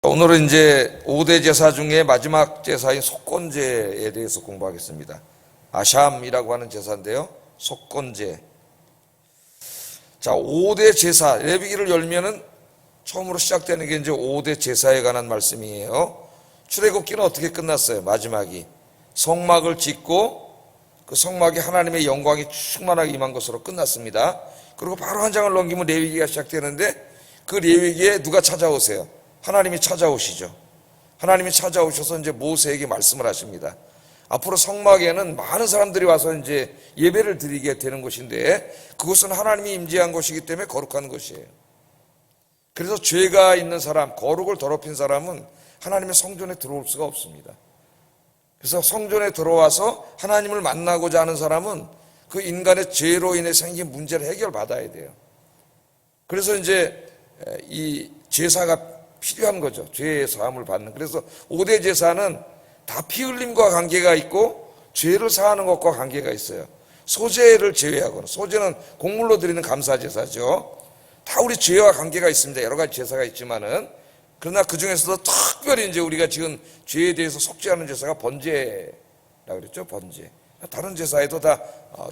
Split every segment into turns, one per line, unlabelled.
오늘은 이제 5대 제사 중에 마지막 제사인 속건제에 대해서 공부하겠습니다. 아샴이라고 하는 제사인데요. 속건제. 자, 5대 제사. 레위기를 열면은 처음으로 시작되는 게 이제 5대 제사에 관한 말씀이에요. 출애굽기는 어떻게 끝났어요? 마지막이 성막을 짓고 그 성막에 하나님의 영광이 충만하게 임한 것으로 끝났습니다. 그리고 바로 한 장을 넘기면 레위기가 시작되는데 그 레위기에 누가 찾아오세요? 하나님이 찾아오시죠. 하나님이 찾아오셔서 이제 모세에게 말씀을 하십니다. 앞으로 성막에는 많은 사람들이 와서 이제 예배를 드리게 되는 것인데 그것은 하나님이 임재한 것이기 때문에 거룩한 것이에요. 그래서 죄가 있는 사람, 거룩을 더럽힌 사람은 하나님의 성전에 들어올 수가 없습니다. 그래서 성전에 들어와서 하나님을 만나고자 하는 사람은 그 인간의 죄로 인해 생긴 문제를 해결받아야 돼요. 그래서 이제 이 제사가 필요한 거죠. 죄의 사함을 받는. 그래서 5대 제사는 다 피 흘림과 관계가 있고 죄를 사하는 것과 관계가 있어요. 소제를 제외하고는, 소제는 곡물로 드리는 감사 제사죠. 다 우리 죄와 관계가 있습니다. 여러 가지 제사가 있지만은, 그러나 그 중에서도 특별히 이제 우리가 지금 죄에 대해서 속죄하는 제사가 번제라고 그랬죠. 번제. 다른 제사에도 다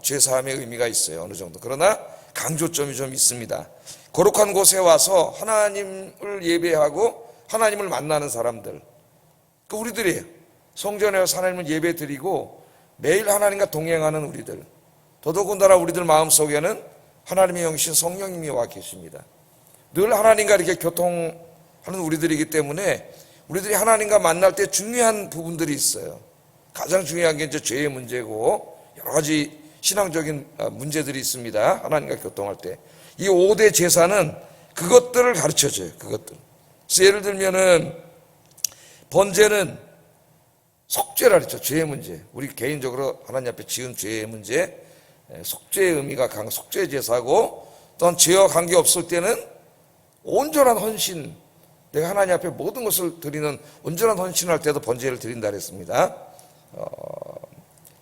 죄 사함의 의미가 있어요. 어느 정도. 그러나 강조점이 좀 있습니다. 거룩한 곳에 와서 하나님을 예배하고 하나님을 만나는 사람들, 그 우리들이에요. 성전에 와서 하나님을 예배 드리고 매일 하나님과 동행하는 우리들, 더더군다나 우리들 마음속에는 하나님의 영이신 성령님이 와 계십니다. 늘 하나님과 이렇게 교통하는 우리들이기 때문에 우리들이 하나님과 만날 때 중요한 부분들이 있어요. 가장 중요한 게 이제 죄의 문제고 여러 가지 신앙적인 문제들이 있습니다. 하나님과 교통할 때. 이 5대 제사는 그것들을 가르쳐줘요. 그것들. 그래서 예를 들면은 번제는 속죄라 그랬죠. 죄의 문제. 우리 개인적으로 하나님 앞에 지은 죄의 문제, 속죄의 의미가 강한 속죄 제사고, 또한 죄와 관계없을 때는 온전한 헌신, 내가 하나님 앞에 모든 것을 드리는 온전한 헌신을 할 때도 번제를 드린다 그랬습니다.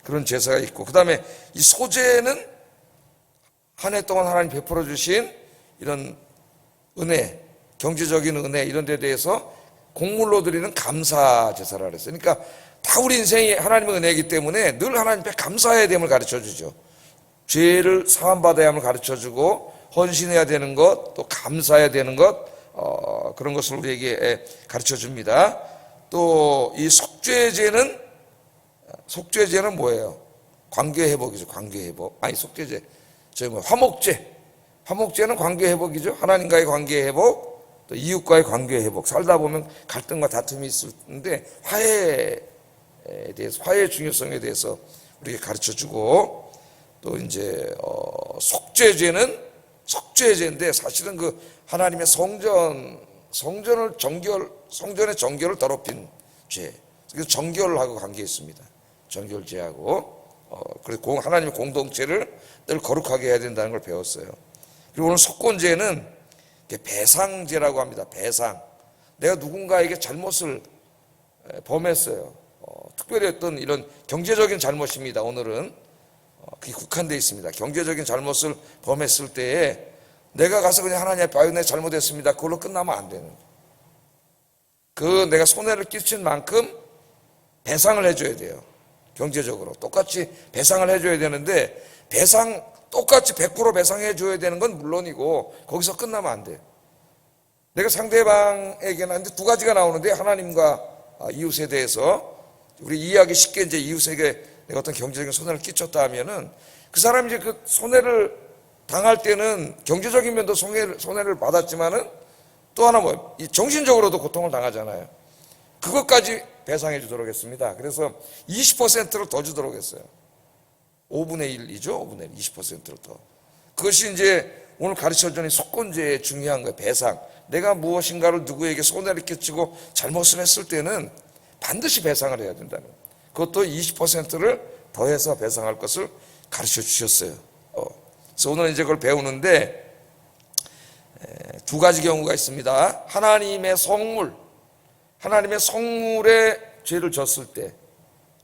그런 제사가 있고, 그 다음에 이 소제는 한 해 동안 하나님 베풀어 주신 이런 은혜, 경제적인 은혜 이런 데 대해서 곡물로 드리는 감사 제사라 그랬어요. 그러니까 다 우리 인생이 하나님의 은혜이기 때문에 늘 하나님 앞에 감사해야 됨을 가르쳐 주죠. 죄를 사함받아야 함을 가르쳐 주고, 헌신해야 되는 것, 또 감사해야 되는 것, 그런 것을 우리에게 가르쳐 줍니다. 또 이 속죄제는 뭐예요? 관계 회복이죠. 관계 회복. 아니, 속죄제. 화목제는 관계 회복이죠. 하나님과의 관계 회복, 또 이웃과의 관계 회복. 살다 보면 갈등과 다툼이 있는데 화해에 대해서, 화해의 중요성에 대해서 우리에게 가르쳐 주고, 또 이제 속죄제인데 사실은 그 하나님의 성전의 정결을 더럽힌 죄. 그래서 정결하고 관계 있습니다. 정결제하고. 그래서 하나님의 공동체를 늘 거룩하게 해야 된다는 걸 배웠어요. 그리고 오늘 속건제는 배상제라고 합니다. 배상. 내가 누군가에게 잘못을 범했어요. 특별히 어떤 이런 경제적인 잘못입니다. 오늘은 그게 국한되어 있습니다. 경제적인 잘못을 범했을 때에 내가 가서 그냥 하나님 앞에 아유, 내가 잘못했습니다. 그걸로 끝나면 안 되는 거예요. 내가 손해를 끼친 만큼 배상을 해줘야 돼요. 경제적으로 똑같이 배상을 해줘야 되는데, 똑같이 100% 배상해 줘야 되는 건 물론이고 거기서 끝나면 안 돼요. 내가 상대방에게는 하는데 두 가지가 나오는데, 하나님과 이웃에 대해서 우리 이해하기 쉽게 이제 이웃에게 내가 어떤 경제적인 손해를 끼쳤다 하면은 그 사람이 이제 그 손해를 당할 때는 경제적인 면도 손해를 받았지만은 또 하나 이 정신적으로도 고통을 당하잖아요. 그것까지 배상해 주도록 했습니다. 그래서 20%를 더 주도록 했어요. 5분의 1이죠. 5분의 1, 20%를 더. 그것이 이제 오늘 가르쳐주는 속건제의 중요한 거예요. 배상. 내가 무엇인가를 누구에게 손해를 끼치고 잘못을 했을 때는 반드시 배상을 해야 된다는 거예요. 그것도 20%를 더해서 배상할 것을 가르쳐 주셨어요. 그래서 오늘 이제 그걸 배우는데 두 가지 경우가 있습니다. 하나님의 성물에 죄를 졌을 때,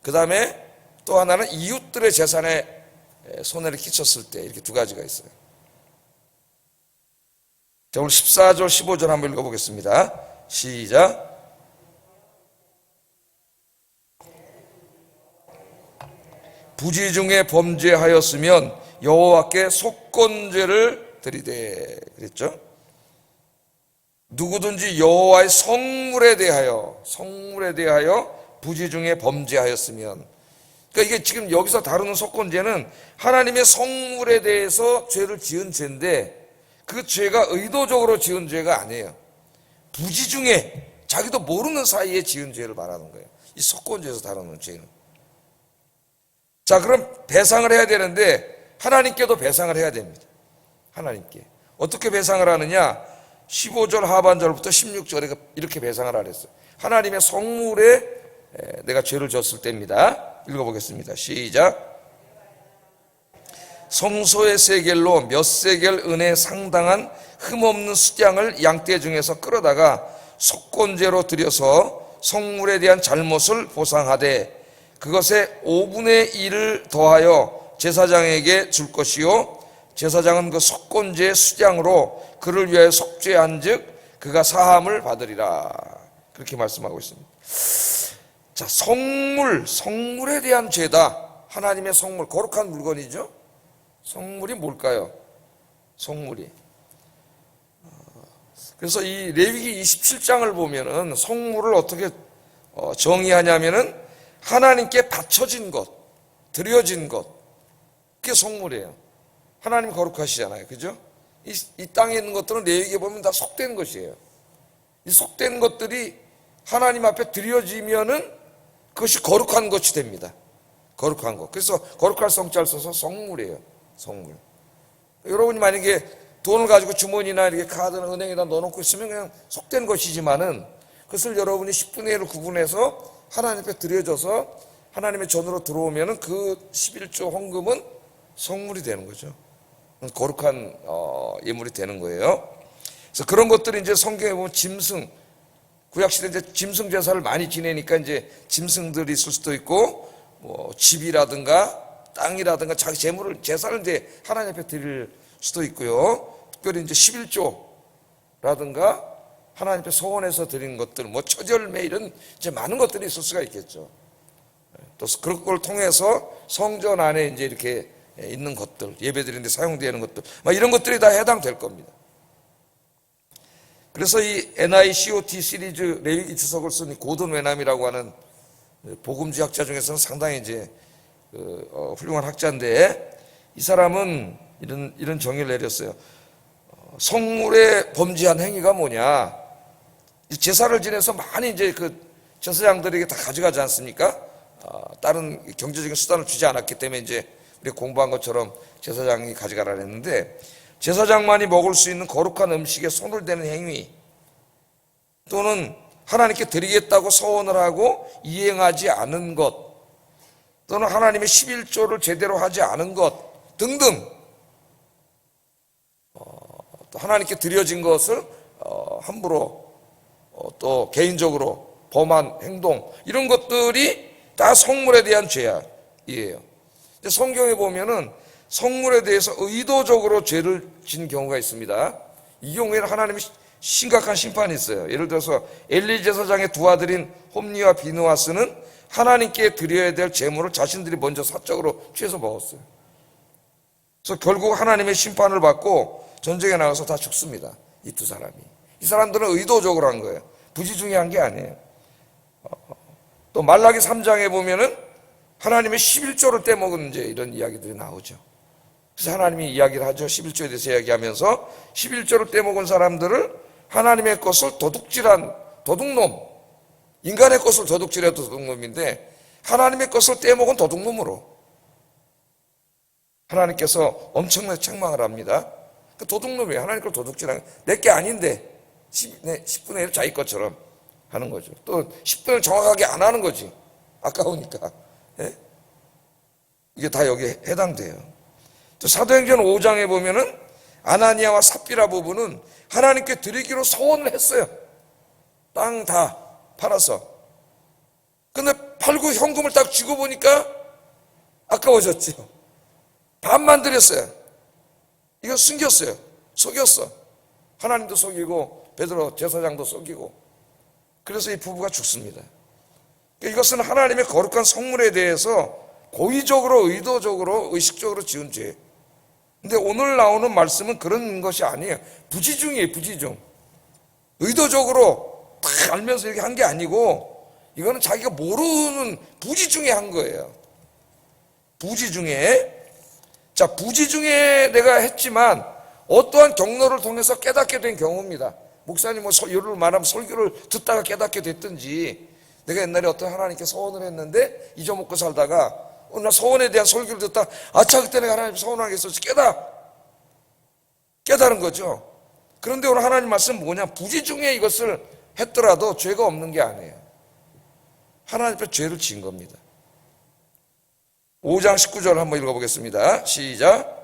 그 다음에 또 하나는 이웃들의 재산에 손해를 끼쳤을 때, 이렇게 두 가지가 있어요. 자, 오늘 14절 15절 한번 읽어보겠습니다. 시작. 부지 중에 범죄하였으면 여호와께 속건제를 드리되 그랬죠. 누구든지 여호와의 성물에 대하여 부지 중에 범죄하였으면, 그러니까 이게 지금 여기서 다루는 속건제는 하나님의 성물에 대해서 죄를 지은 죄인데 그 죄가 의도적으로 지은 죄가 아니에요. 부지 중에 자기도 모르는 사이에 지은 죄를 말하는 거예요. 이 속건제에서 다루는 죄는. 자, 그럼 배상을 해야 되는데 하나님께도 배상을 해야 됩니다. 하나님께. 어떻게 배상을 하느냐? 15절 하반절부터 16절에 이렇게 배상을 하랬어요. 하나님의 성물에 내가 죄를 졌을 때입니다. 읽어보겠습니다. 시작. 성소의 세겔로 몇 세겔 은에 상당한 흠없는 수장을 양떼 중에서 끌어다가 속건제로 드려서 성물에 대한 잘못을 보상하되 그것의 5분의 1을 더하여 제사장에게 줄 것이요 제사장은 그 속건제의 수장으로 그를 위하여 속죄한 즉 그가 사함을 받으리라. 그렇게 말씀하고 있습니다. 자, 성물에 대한 죄다. 하나님의 성물, 거룩한 물건이죠. 성물이 뭘까요? 성물이. 그래서 이 레위기 27장을 보면은 성물을 어떻게 정의하냐면은 하나님께 바쳐진 것, 드려진 것, 그게 성물이에요. 하나님 거룩하시잖아요. 그죠? 이 땅에 있는 것들은 레위기에 보면 다 속된 것이에요. 이 속된 것들이 하나님 앞에 드려지면은 그것이 거룩한 것이 됩니다. 거룩한 것. 그래서 거룩할 성자를 써서 성물이에요. 성물. 여러분이 만약에 돈을 가지고 주머니나 이렇게 카드나 은행에다 넣어놓고 있으면 그냥 속된 것이지만은 그것을 여러분이 10분의 1을 구분해서 하나님 앞에 드려져서 하나님의 전으로 들어오면은 그 11조 헌금은 성물이 되는 거죠. 거룩한 예물이 되는 거예요. 그래서 그런 것들이 이제 성경에 보면 짐승, 구약시대 이제 짐승 제사를 많이 지내니까 이제 짐승들이 있을 수도 있고 뭐 집이라든가 땅이라든가 자기 재물을 제사를 이제 하나님 앞에 드릴 수도 있고요. 특별히 이제 11조라든가 하나님 앞에 소원해서 드린 것들, 뭐 처절매 이런 이제 많은 것들이 있을 수가 있겠죠. 또 그런 걸 통해서 성전 안에 이제 이렇게 있는 것들, 예배드리는데 사용되는 것들, 막 이런 것들이 다 해당될 겁니다. 그래서 이 NICOT 시리즈 레위기 주석을 쓴 고든 웨남이라고 하는 복음주의 학자 중에서는 상당히 이제 훌륭한 학자인데 이 사람은 이런 정의를 내렸어요. 성물에 범죄한 행위가 뭐냐? 제사를 지내서 많이 이제 그 제사장들에게 다 가져가지 않습니까? 다른 경제적인 수단을 주지 않았기 때문에 이제 우리 공부한 것처럼 제사장이 가져가라 했는데 제사장만이 먹을 수 있는 거룩한 음식에 손을 대는 행위 또는 하나님께 드리겠다고 서원을 하고 이행하지 않은 것 또는 하나님의 11조를 제대로 하지 않은 것 등등 또 하나님께 드려진 것을 함부로 또 개인적으로 범한 행동 이런 것들이 다 성물에 대한 죄이에요. 성경에 보면은 성물에 대해서 의도적으로 죄를 진 경우가 있습니다. 이 경우에는 하나님이 심각한 심판이 있어요. 예를 들어서 엘리 제사장의 두 아들인 홈니와 비느하스는 하나님께 드려야 될 제물을 자신들이 먼저 사적으로 취해서 먹었어요. 그래서 결국 하나님의 심판을 받고 전쟁에 나가서 다 죽습니다. 이 두 사람이. 이 사람들은 의도적으로 한 거예요. 부지중에 한 게 아니에요. 또 말라기 3장에 보면은 하나님의 11조를 떼먹은 이제 이런 이야기들이 나오죠. 그래서 하나님이 이야기를 하죠. 11조에 대해서 이야기하면서 11조를 떼먹은 사람들을 하나님의 것을 도둑질한 도둑놈, 인간의 것을 도둑질한 도둑놈인데 하나님의 것을 떼먹은 도둑놈으로 하나님께서 엄청나게 책망을 합니다. 그 도둑놈이에요. 하나님 걸 도둑질하는 내게 아닌데 10분의 1 자기 것처럼 하는 거죠. 또 10분을 정확하게 안 하는 거지. 아까우니까. 예? 이게 다 여기에 해당돼요. 또 사도행전 5장에 보면은 아나니아와 삽비라 부부는 하나님께 드리기로 서원을 했어요. 땅 다 팔아서. 근데 팔고 현금을 딱 쥐고 보니까 아까워졌죠. 반만 드렸어요. 이거 숨겼어요. 속였어. 하나님도 속이고 베드로 제사장도 속이고. 그래서 이 부부가 죽습니다. 이것은 하나님의 거룩한 성물에 대해서 고의적으로, 의도적으로, 의식적으로 지은 죄. 근데 오늘 나오는 말씀은 그런 것이 아니에요. 부지중이에요, 부지중. 의도적으로 다 알면서 이렇게 한 게 아니고, 이거는 자기가 모르는 부지중에 한 거예요. 부지중에. 자, 부지중에 내가 했지만, 어떠한 경로를 통해서 깨닫게 된 경우입니다. 목사님 예를 말하면 설교를 듣다가 깨닫게 됐든지, 내가 옛날에 어떤 하나님께 서원을 했는데 잊어먹고 살다가 어느 날 서원에 대한 설교를 듣다 아차 그때 내가 하나님 서원하게 했었지 깨달은 거죠. 그런데 오늘 하나님 말씀 뭐냐, 부지중에 이것을 했더라도 죄가 없는 게 아니에요. 하나님 앞에 죄를 지은 겁니다. 5장 19절 한번 읽어보겠습니다. 시작.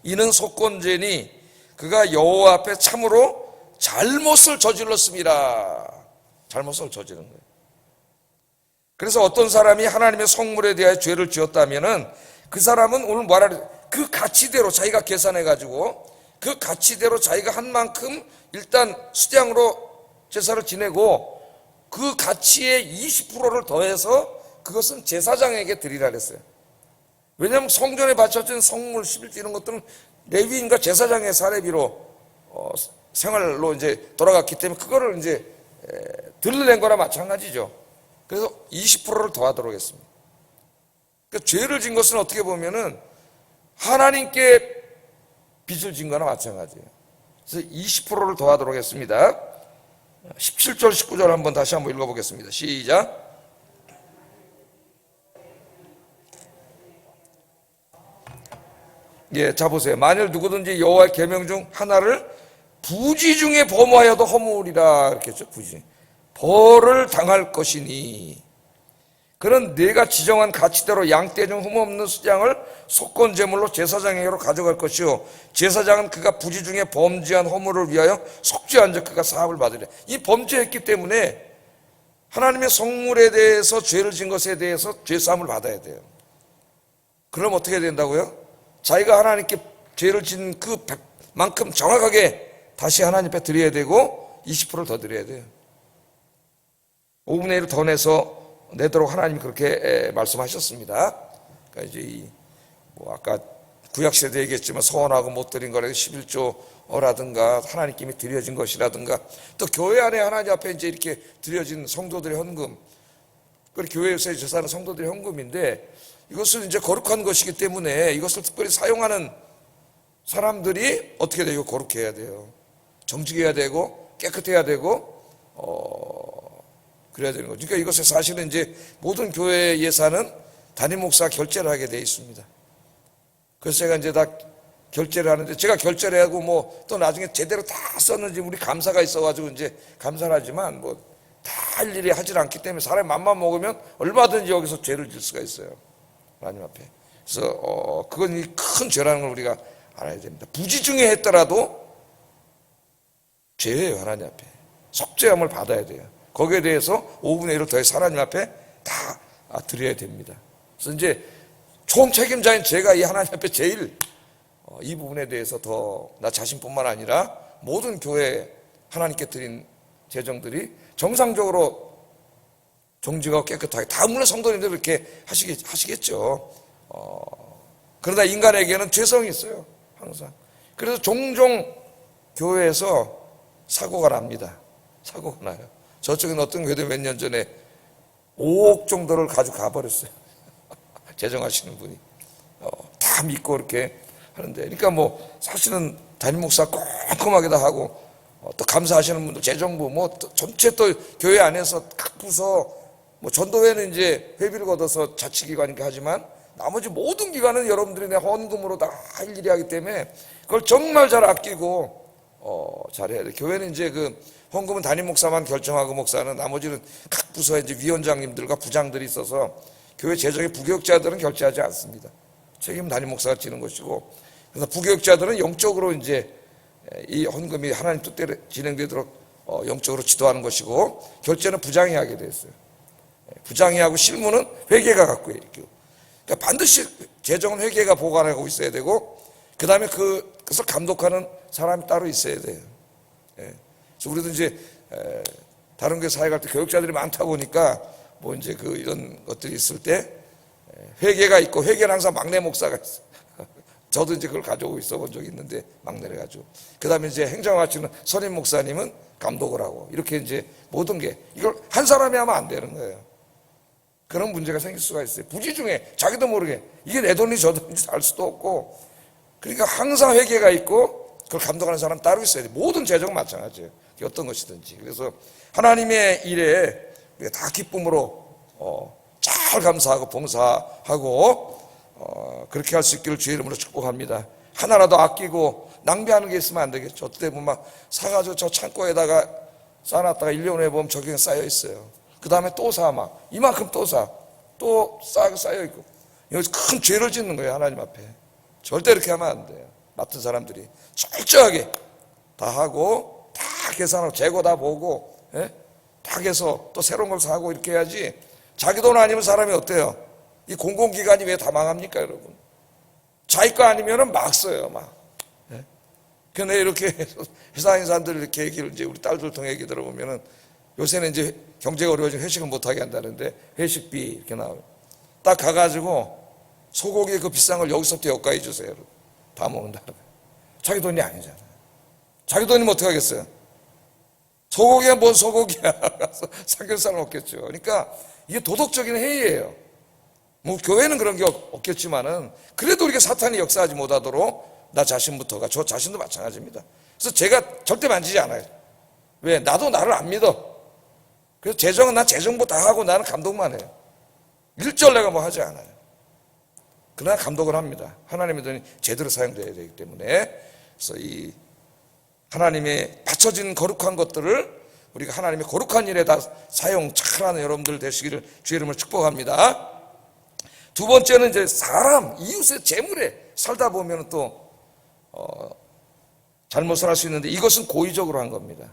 이는 속건죄니 그가 여호와 앞에 참으로 잘못을 저질렀습니다. 잘못을 저지른 거예요. 그래서 어떤 사람이 하나님의 성물에 대하여 죄를 지었다면은 그 사람은 오늘 뭐라 그 가치대로 자기가 계산해가지고 그 가치대로 자기가 한 만큼 일단 수량으로 제사를 지내고 그 가치의 20%를 더해서 그것은 제사장에게 드리라 그랬어요. 왜냐하면 성전에 바쳐진 성물 11조 이런 것들은 레위인과 제사장의 사례비로 생활로 이제 돌아갔기 때문에 그거를 이제 들러낸 거나 마찬가지죠. 그래서 20%를 더하도록 했습니다. 그러니까 죄를 진 것은 어떻게 보면은 하나님께 빚을 진 거나 마찬가지예요. 그래서 20%를 더하도록 했습니다. 17절 19절 한번 다시 한번 읽어보겠습니다. 시작. 예, 자 보세요. 만일 누구든지 여호와의 계명 중 하나를 부지 중에 범하여도 허물이라 이렇게 했죠. 부지. 벌을 당할 것이니 그는 내가 지정한 가치대로 양떼 중 흠없는 수장을 속건 제물로 제사장에게로 가져갈 것이요 제사장은 그가 부지 중에 범죄한 허물을 위하여 속죄한 적 그가 사함을 받으리라. 이 범죄했기 때문에 하나님의 성물에 대해서 죄를 진 것에 대해서 죄 사함을 받아야 돼요. 그럼 어떻게 된다고요? 자기가 하나님께 죄를 진 그만큼 정확하게 다시 하나님 앞에 드려야 되고 20%를 더 드려야 돼요. 5분의 1을 더 내도록 하나님이 그렇게 말씀하셨습니다. 그러니까 이제 아까 구약시대도 얘기했지만 서원하고 못 드린 거라도 11조라든가 하나님께 드려진 것이라든가 또 교회 안에 하나님 앞에 이제 이렇게 드려진 성도들의 헌금, 그리고 교회에서 제사하는 성도들의 헌금인데 이것은 이제 거룩한 것이기 때문에 이것을 특별히 사용하는 사람들이 어떻게 돼요? 거룩해야 돼요. 정직해야 되고 깨끗해야 되고 그래야 되는 거죠. 그러니까 이것을 사실은 이제 모든 교회 예산은 담임 목사가 결제를 하게 돼 있습니다. 그래서 제가 이제 다 결제를 하는데 제가 결제를 하고 뭐 또 나중에 제대로 다 썼는지 우리 감사가 있어가지고 이제 감사를 하지만 뭐 다 할 일이 하질 않기 때문에 사람이 맘만 먹으면 얼마든지 여기서 죄를 질 수가 있어요. 하나님 앞에. 그래서 그건 큰 죄라는 걸 우리가 알아야 됩니다. 부지중에 했더라도 죄예요. 하나님 앞에. 속죄함을 받아야 돼요. 거기에 대해서 5분의 1을 더해서 하나님 앞에 다 드려야 됩니다. 그래서 이제 총책임자인 제가 이 하나님 앞에 제일 이 부분에 대해서 더 나 자신뿐만 아니라 모든 교회 하나님께 드린 재정들이 정상적으로 정직하고 깨끗하게 다 물론 성도님들 이렇게 하시겠죠. 그러나 인간에게는 죄성이 있어요. 항상. 그래서 종종 교회에서 사고가 납니다. 사고가 나요. 저쪽에 어떤 교회도 몇 년 전에 5억 정도를 가지고 가버렸어요. 재정하시는 분이. 다 믿고 이렇게 하는데. 그러니까 뭐 사실은 담임 목사 꼼꼼하게 다 하고 또 감사하시는 분들, 재정부, 뭐 전체 또 교회 안에서 각 부서, 뭐 전도회는 이제 회비를 걷어서 자치기관이니까 하지만 나머지 모든 기관은 여러분들이 내 헌금으로 다 할 일이 하기 때문에 그걸 정말 잘 아끼고 잘해야 돼. 교회는 이제 그 헌금은 담임 목사만 결정하고 목사는 나머지는 각 부서에 이제 위원장님들과 부장들이 있어서 교회 재정의 부교육자들은 결제하지 않습니다. 책임은 담임 목사가 지는 것이고, 그래서 부교육자들은 영적으로 이제 이 헌금이 하나님 뜻대로 진행되도록 영적으로 지도하는 것이고, 결제는 부장이 하게 됐어요. 부장이 하고 실무는 회계가 갖고 해요. 그러니까 반드시 재정은 회계가 보관하고 있어야 되고, 그 다음에 그것을 감독하는 사람이 따로 있어야 돼요. 그래서 우리도 이제 다른 교회 사회 갈 때 교육자들이 많다 보니까 뭐 이제 이런 것들이 있을 때 회개가 있고, 회개는 항상 막내 목사가 있어. 저도 이제 그걸 가져오고 있어 본 적이 있는데, 막내를 가지고. 그 다음에 이제 행정을 하시는 선임 목사님은 감독을 하고, 이렇게 이제 모든 게, 이걸 한 사람이 하면 안 되는 거예요. 그런 문제가 생길 수가 있어요. 부지중에 자기도 모르게 이게 내 돈이 저 돈인지 알 수도 없고. 그러니까 항상 회개가 있고 그걸 감독하는 사람 따로 있어야 돼. 모든 재정은 마찬가지예요. 어떤 것이든지. 그래서 하나님의 일에 다 기쁨으로 잘 감사하고 봉사하고 그렇게 할 수 있기를 주의 이름으로 축복합니다. 하나라도 아끼고 낭비하는 게 있으면 안 되겠죠. 어떨 때 보면 막 사가지고 저 창고에다가 쌓아놨다가 1년 후에 보면 저기 쌓여 있어요. 그 다음에 또 사, 막 이만큼 또 사, 또 쌓여 있고. 여기서 큰 죄를 짓는 거예요, 하나님 앞에. 절대 이렇게 하면 안 돼요. 맡은 사람들이 철저하게 다 하고 다 계산하고 재고 다 보고, 다 해서 또 새로운 걸 사고 이렇게 해야지. 자기 돈 아니면 사람이 어때요? 이 공공기관이 왜 다 망합니까, 여러분? 자기 거 아니면은 막 써요, 막. 근데 이렇게 회사 인사들 이렇게 얘기를 이제 우리 딸들 통해 얘기 들어보면은 요새는 이제 경제가 어려워지면 회식을 못하게 한다는데 회식비 이렇게 나와요. 딱 가가지고 소고기 그 비싼 걸 여기서부터 여기까지 주세요. 다 먹는다는 거예요. 자기 돈이 아니잖아요. 자기 돈이면 어떡하겠어요? 소고기야 뭔 소고기야. 삼겹살 먹겠죠. 그러니까 이게 도덕적인 해이예요. 뭐 교회는 그런 게 없겠지만은 그래도 우리가 사탄이 역사하지 못하도록 나 자신부터가, 저 자신도 마찬가지입니다. 그래서 제가 절대 만지지 않아요. 왜? 나도 나를 안 믿어. 그래서 재정은 난 재정부 다 하고 나는 감독만 해요. 일절 내가 뭐 하지 않아요. 그러나 감독을 합니다. 하나님의 돈이 제대로 사용되어야 되기 때문에. 그래서 이 하나님의 바쳐진 거룩한 것들을 우리가 하나님의 거룩한 일에 다 사용 잘하는 여러분들 되시기를 주의 이름으로 축복합니다. 두 번째는 이제 사람, 이웃의 재물에 살다 보면 또 잘못을 할 수 있는데 이것은 고의적으로 한 겁니다.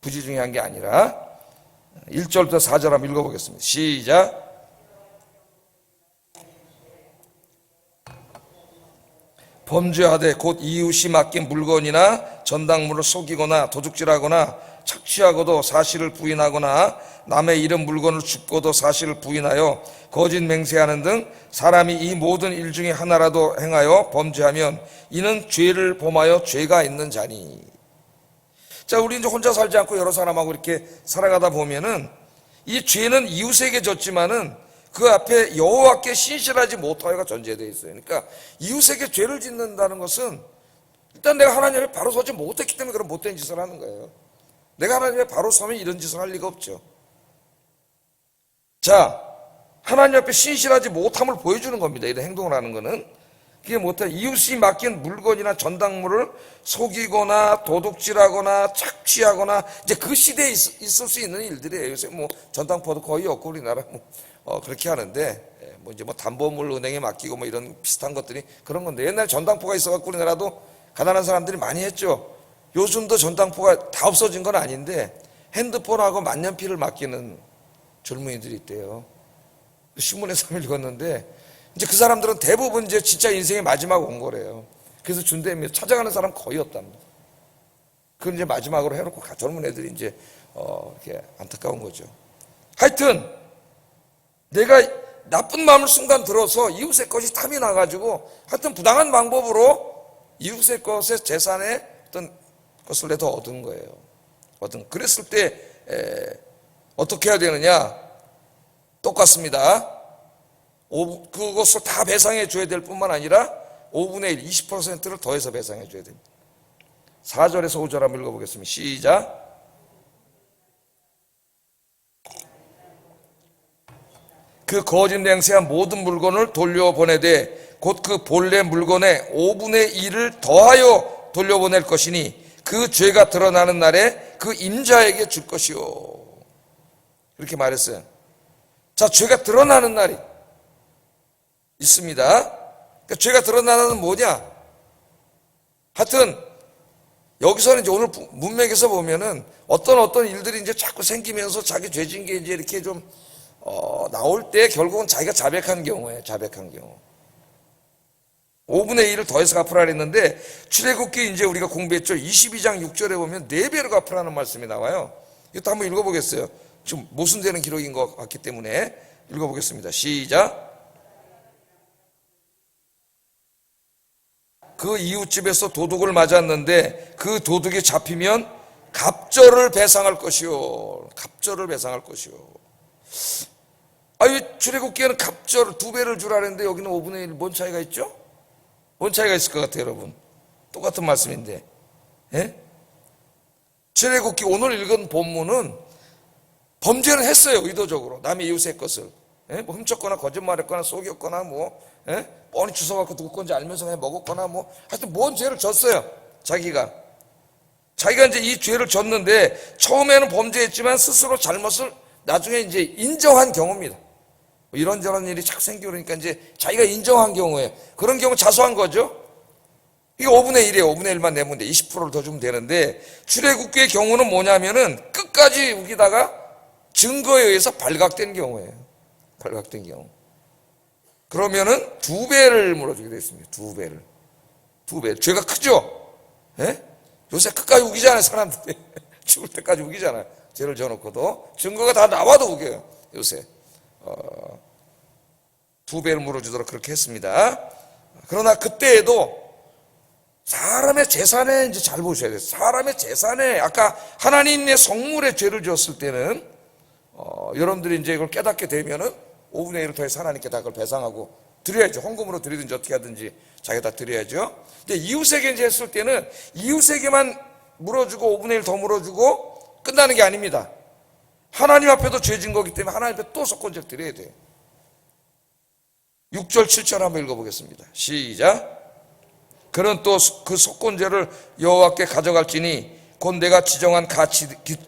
부지중에 한 게 아니라 1절부터 4절 한번 읽어보겠습니다. 시작. 범죄하되 곧 이웃이 맡긴 물건이나 전당물을 속이거나 도둑질하거나 착취하고도 사실을 부인하거나 남의 잃은 물건을 줍고도 사실을 부인하여 거짓 맹세하는 등 사람이 이 모든 일 중에 하나라도 행하여 범죄하면 이는 죄를 범하여 죄가 있는 자니. 자, 우리 이제 혼자 살지 않고 여러 사람하고 이렇게 살아가다 보면은 이 죄는 이웃에게 졌지만은 그 앞에 여호와께 신실하지 못하여가 전제되어 있어요. 그러니까 이웃에게 죄를 짓는다는 것은 일단 내가 하나님 앞에 바로 서지 못했기 때문에 그런 못된 짓을 하는 거예요. 내가 하나님 앞에 바로 서면 이런 짓을 할 리가 없죠. 자, 하나님 앞에 신실하지 못함을 보여주는 겁니다. 이런 행동을 하는 거는. 그게 못해 이웃이 맡긴 물건이나 전당물을 속이거나 도둑질하거나 착취하거나 이제 그 시대에 있을 수 있는 일들이에요. 요새 뭐 전당포도 거의 없고 우리나라 그렇게 하는데 뭐 이제 뭐 담보물 은행에 맡기고 뭐 이런 비슷한 것들이 그런 건데 옛날 전당포가 있어갖고 우리나라도 가난한 사람들이 많이 했죠. 요즘도 전당포가 다 없어진 건 아닌데 핸드폰하고 만년필을 맡기는 젊은이들이 있대요. 신문에서 읽었는데 이제 그 사람들은 대부분 이제 진짜 인생의 마지막 온 거래요. 그래서 준대며 찾아가는 사람 거의 없답니다. 그건 이제 마지막으로 해놓고 젊은 애들이 이제 이렇게 안타까운 거죠. 하여튼 내가 나쁜 마음을 순간 들어서 이웃의 것이 탐이 나가지고 하여튼 부당한 방법으로 이웃의 것의 재산의 어떤 것을 내가 더 얻은 거예요. 그랬을 때 어떻게 해야 되느냐? 똑같습니다. 그것을 다 배상해 줘야 될 뿐만 아니라 5분의 1, 20%를 더해서 배상해 줘야 됩니다. 4절에서 5절 한번 읽어보겠습니다. 시작. 그 거짓 맹세한 모든 물건을 돌려보내되 곧 그 본래 물건의 5분의 1을 더하여 돌려보낼 것이니 그 죄가 드러나는 날에 그 임자에게 줄 것이요. 이렇게 말했어요. 자, 죄가 드러나는 날이 있습니다. 그러니까 죄가 드러나는 뭐냐? 하여튼 여기서는 이제 오늘 문맥에서 보면은 어떤 일들이 이제 자꾸 생기면서 자기 죄진 게 이제 이렇게 좀 나올 때 결국은 자기가 자백한 경우예요. 자백한 경우. 5분의 1을 더해서 갚으라 했는데 출애굽기 이제 우리가 공부했죠. 22장 6절에 보면 4배로 갚으라는 말씀이 나와요. 이것도 한번 읽어보겠어요. 지금 모순되는 기록인 것 같기 때문에 읽어보겠습니다. 시작. 그 이웃집에서 도둑을 맞았는데 그 도둑이 잡히면 갑절을 배상할 것이요. 갑절을 배상할 것이요. 아유, 출애굽기에는 갑절 2배를 주라는데 여기는 5분의 1. 뭔 차이가 있죠? 뭔 차이가 있을 것 같아요, 여러분? 똑같은 말씀인데. 예? 출애굽기 오늘 읽은 본문은 범죄는 했어요, 의도적으로. 남의 이웃의 것을. 예? 뭐 훔쳤거나 거짓말했거나 속였거나 뭐 예? 뻔히 주워갖고 누구 건지 알면서 그냥 먹었거나 뭐 하여튼 뭔 죄를 졌어요. 자기가 이제 이 죄를 졌는데 처음에는 범죄했지만 스스로 잘못을 나중에 이제 인정한 경우입니다. 이런저런 일이 자꾸 생기고 그러니까 이제 자기가 인정한 경우에 그런 경우 자수한 거죠. 이게 5분의 1이에요. 5분의 1만 내면 돼. 20%를 더 주면 되는데 출애굽기의 경우는 뭐냐면은 끝까지 우기다가 증거에 의해서 발각된 경우예요. 발각된 경우. 그러면은 2배를 물어주게 됐습니다. 2배를. 2배. 죄가 크죠? 예? 요새 끝까지 우기잖아요, 사람들이. 죽을 때까지 우기잖아요. 죄를 져놓고도. 증거가 다 나와도 우겨요, 요새. 2배를 물어주도록 그렇게 했습니다. 그러나 그때에도 사람의 재산에 이제 잘 보셔야 돼요. 사람의 재산에, 아까 하나님의 성물에 죄를 지었을 때는, 여러분들이 이제 이걸 깨닫게 되면은 5분의 1을 더해서 하나님께 다 그걸 배상하고 드려야죠. 헌금으로 드리든지 어떻게 하든지 자기가 다 드려야죠. 근데 이웃에게 이제 했을 때는 이웃에게만 물어주고 5분의 1 더 물어주고 끝나는 게 아닙니다. 하나님 앞에도 죄진 거기 때문에 하나님 앞에 또 속건제를 드려야 돼요. 6절 7절 한번 읽어보겠습니다. 시작. 그는 또 그 속건제를 여호와께 가져갈지니 곧 내가 지정한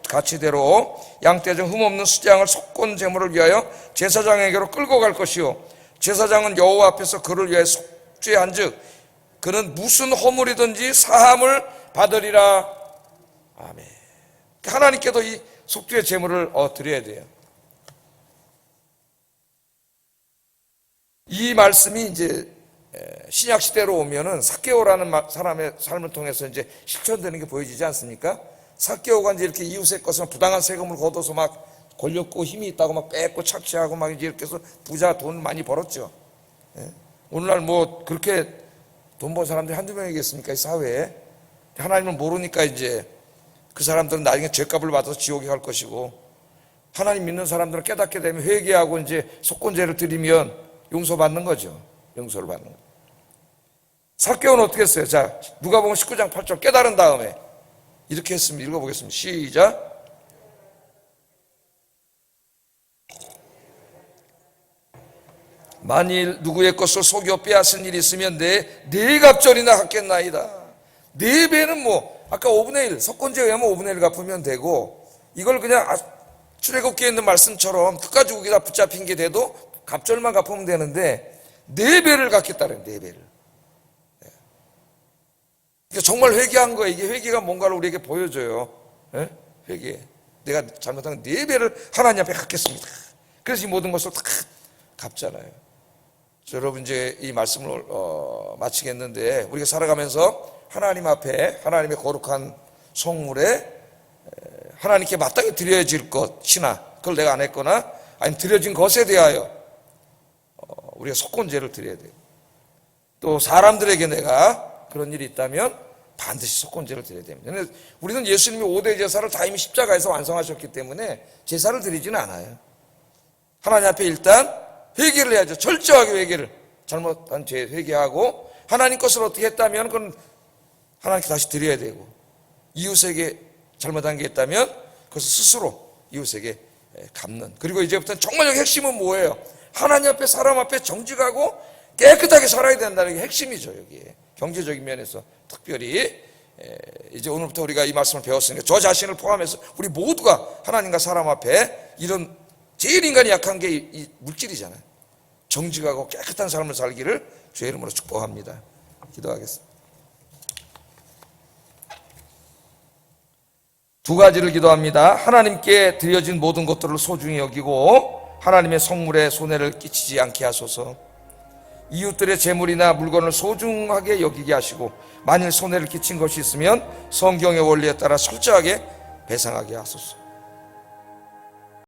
가치대로 양떼 중 흠없는 수장을 속건 제물을 위하여 제사장에게로 끌고 갈 것이요 제사장은 여호와 앞에서 그를 위하여 속죄한즉 그는 무슨 허물이든지 사함을 받으리라. 아멘. 하나님께도 이 속죄 제물을 드려야 돼요. 이 말씀이 이제 신약 시대로 오면은 삭개오라는 사람의 삶을 통해서 이제 실천되는 게 보여지지 않습니까? 삭개오가 이제 이렇게 이웃의 것을 부당한 세금을 걷어서 막 권력고 힘이 있다고 막 뺏고 착취하고 막 이제 이렇게 해서 부자 돈 많이 벌었죠. 예? 오늘날 뭐 그렇게 돈 번 사람들이 한두 명이겠습니까? 이 사회에. 하나님을 모르니까 이제 그 사람들은 나중에 죄값을 받아서 지옥에 갈 것이고 하나님 믿는 사람들은 깨닫게 되면 회개하고 이제 속건제를 드리면 용서받는 거죠. 용서를 받는 거예요. 삭개오는 어떻게 했어요? 자, 누가복음 19장 8절 깨달은 다음에 이렇게 했습니다. 읽어보겠습니다. 시작. 만일 누구의 것을 속여 빼앗은 일이 있으면 네 갑절이나 갚겠나이다. 4배는 뭐 아까 5분의 1 속건제에 의하면 5분의 1 갚으면 되고 이걸 그냥 출애굽기에 있는 말씀처럼 끝까지 우기다 붙잡힌 게 돼도 갑절만 갚으면 되는데 4배를 갚겠다는 4배를. 그러니까 정말 회개한 거예요. 이게 회개가 뭔가를 우리에게 보여줘요. 네? 회개. 내가 잘못한 4배를 하나님 앞에 갚겠습니다. 그래서 이 모든 것을 다 갚잖아요. 여러분 이제 이 말씀을 마치겠는데 우리가 살아가면서 하나님 앞에 하나님의 거룩한 성물에 하나님께 마땅히 드려질 것이나 그걸 내가 안 했거나 아니면 드려진 것에 대하여 우리가 속건제를 드려야 돼요. 또 사람들에게 내가 그런 일이 있다면 반드시 속건제를 드려야 됩니다. 근데 우리는 예수님이 5대 제사를 다 이미 십자가에서 완성하셨기 때문에 제사를 드리지는 않아요. 하나님 앞에 일단 회개를 해야죠. 철저하게 회개를. 잘못한 죄 회개하고 하나님 것을 어떻게 했다면 그건 하나님께 다시 드려야 되고 이웃에게 잘못한 게 있다면 그것을 스스로 이웃에게 갚는. 그리고 이제부터는 정말 여기 핵심은 뭐예요? 하나님 앞에 사람 앞에 정직하고 깨끗하게 살아야 된다는 게 핵심이죠. 여기에 경제적인 면에서 특별히 이제 오늘부터 우리가 이 말씀을 배웠으니까 저 자신을 포함해서 우리 모두가 하나님과 사람 앞에 이런 제일 인간이 약한 게 이 물질이잖아요. 정직하고 깨끗한 삶을 살기를 주의 이름으로 축복합니다. 기도하겠습니다. 2가지를 기도합니다. 하나님께 드려진 모든 것들을 소중히 여기고 하나님의 성물에 손해를 끼치지 않게 하소서. 이웃들의 재물이나 물건을 소중하게 여기게 하시고 만일 손해를 끼친 것이 있으면 성경의 원리에 따라 철저하게 배상하게 하소서.